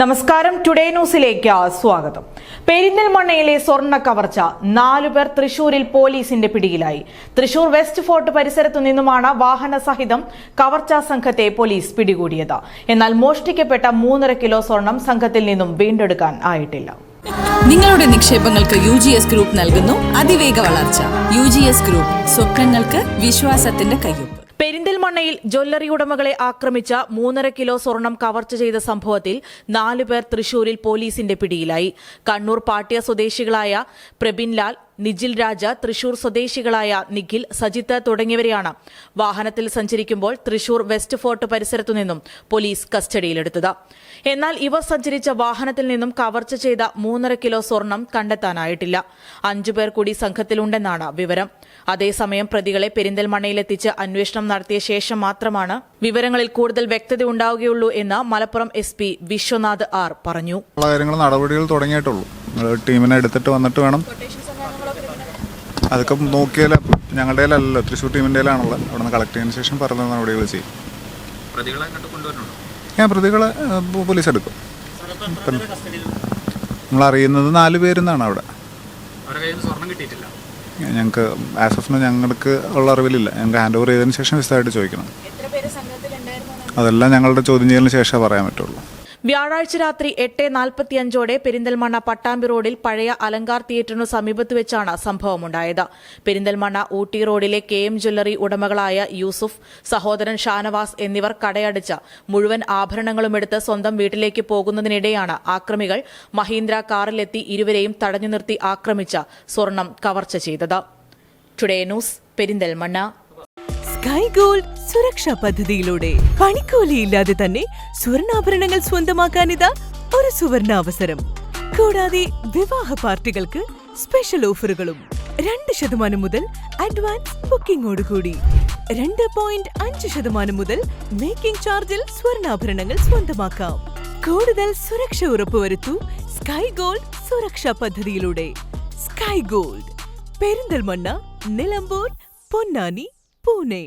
നമസ്കാരം, ടുഡേ ന്യൂസിലേക്ക് സ്വാഗതം. പെരിന്തൽമണ്ണയിലെ സ്വർണ്ണ കവർച്ച, 4 പേർ തൃശൂരിൽ പോലീസിന്റെ പിടിയിലായി. തൃശൂർ വെസ്റ്റ് ഫോർട്ട് പരിസരത്തു നിന്നുമാണ് വാഹന സഹിതം കവർച്ചാ സംഘത്തെ പോലീസ് പിടികൂടിയത്. എന്നാൽ മോഷ്ടിക്കപ്പെട്ട 3.5 കിലോ സ്വർണം സംഘത്തിൽ നിന്നും വീണ്ടെടുക്കാൻ ആയിട്ടില്ല. നിങ്ങളുടെ നിക്ഷേപങ്ങൾക്ക് UGS ഗ്രൂപ്പ് നൽകുന്നു അതിവേഗ വളർച്ച. UGS ഗ്രൂപ്പ്, സ്വപ്നങ്ങൾക്ക് വിശ്വാസത്തിന്റെ കയ്യൊപ്പ്. പെരിന്തൽമണ്ണയിൽ ജ്വല്ലറി ഉടമകളെ ആക്രമിച്ച 3.5 കിലോ സ്വർണം കവർച്ച ചെയ്ത സംഭവത്തിൽ 4 പേർ തൃശൂരിൽ പോലീസിന്റെ പിടിയിലായി. കണ്ണൂർ പാട്യ സ്വദേശികളായ പ്രബിൻലാൽ, നിജിൽ രാജ, തൃശൂർ സ്വദേശികളായ നിഖിൽ, സജിത്ത് തുടങ്ങിയവരെയാണ് വാഹനത്തിൽ സഞ്ചരിക്കുമ്പോൾ തൃശൂർ വെസ്റ്റ് ഫോർട്ട് പരിസരത്തു നിന്നും പോലീസ് കസ്റ്റഡിയിലെടുത്തത്. എന്നാൽ ഇവർ സഞ്ചരിച്ച വാഹനത്തിൽ നിന്നും കവർച്ച ചെയ്ത 3.5 കിലോ സ്വർണം കണ്ടെത്താനായിട്ടില്ല. 5 പേർ കൂടി സംഘത്തിലുണ്ടെന്നാണ് വിവരം. അതേസമയം പ്രതികളെ പെരിന്തൽമണ്ണയിലെത്തിച്ച് അന്വേഷണം നടത്തിയ ശേഷം മാത്രമാണ് വിവരങ്ങളിൽ കൂടുതൽ വ്യക്തത ഉണ്ടാവുകയുള്ളൂ എന്ന് മലപ്പുറം SP വിശ്വനാഥ് R പറഞ്ഞു. നടപടികൾ തുടങ്ങിയിട്ടുള്ളൂ. ടീമിനെ എടുത്തിട്ട് വന്നിട്ട് വേണം. അതൊക്കെ നോക്കിയാൽ ഞങ്ങളുടെ അല്ലല്ലോ, തൃശ്ശൂർ ടീമിൻ്റെ ആണല്ലോ. അവിടെ നിന്ന് കളക്ട് ചെയ്തതിന് ശേഷം പറയുന്ന നടപടികൾ ചെയ്യും. പ്രതികളെ പോലീസ് എടുക്കും. നമ്മൾ അറിയുന്നത് 4 പേരെന്നാണ് അവിടെ. ഞങ്ങൾക്ക് ആസഫിന് ഞങ്ങൾക്ക് ഉള്ള അറിവിലില്ല. ഞങ്ങൾക്ക് ഹാൻഡ് ഓവർ ചെയ്തതിന് ശേഷം വിശദമായിട്ട് ചോദിക്കണം. അതെല്ലാം ഞങ്ങളുടെ ചോദ്യം ചെയ്യലിന് ശേഷം പറയാൻ പറ്റുള്ളൂ. വ്യാഴാഴ്ച രാത്രി 8:45 പെരിന്തൽമണ്ണ പട്ടാമ്പി റോഡിൽ പഴയ അലങ്കാർ തിയേറ്ററിനു സമീപത്ത് വെച്ചാണ് സംഭവമുണ്ടായത്. പെരിന്തൽമണ്ണ ഊട്ടി റോഡിലെ KM ജ്വല്ലറി ഉടമകളായ യൂസുഫ്, സഹോദരൻ ഷാനവാസ് എന്നിവർ കടയടച്ച് മുഴുവൻ ആഭരണങ്ങളുമെടുത്ത് സ്വന്തം വീട്ടിലേക്ക് പോകുന്നതിനിടെയാണ് ആക്രമികൾ മഹീന്ദ്ര കാറിലെത്തി ഇരുവരെയും തടഞ്ഞു നിർത്തി ആക്രമിച്ച് സ്വർണം കവർച്ച ചെയ്തത്. Today news, Perinthalmanna. Sky gold സുരക്ഷാ പദ്ധതിയിലൂടെ പണിക്കൂലിയില്ലാതെ തന്നെ സ്വർണ്ണാഭരണങ്ങൾ സ്വന്തമാക്കാനിതാ ഒരു സുവർണാവസരം. കൂടാതെ വിവാഹ പാർട്ടികൾക്ക് സ്പെഷ്യൽ ഓഫറുകളും. 2% മുതൽ അഡ്വാൻസ് ബുക്കിംഗോടുകൂടി 2.5% മുതൽ മേക്കിംഗ് ചാർജിൽ സ്വർണ്ണാഭരണങ്ങൾ സ്വന്തമാക്കാം. കൂടുതൽ സുരക്ഷ ഉറപ്പുവരുത്തൂ സ്കൈ ഗോൾഡ് സുരക്ഷാ പദ്ധതിയിലൂടെ. Sky gold, Perinthalmanna, Nilambur, Ponnani, Pune.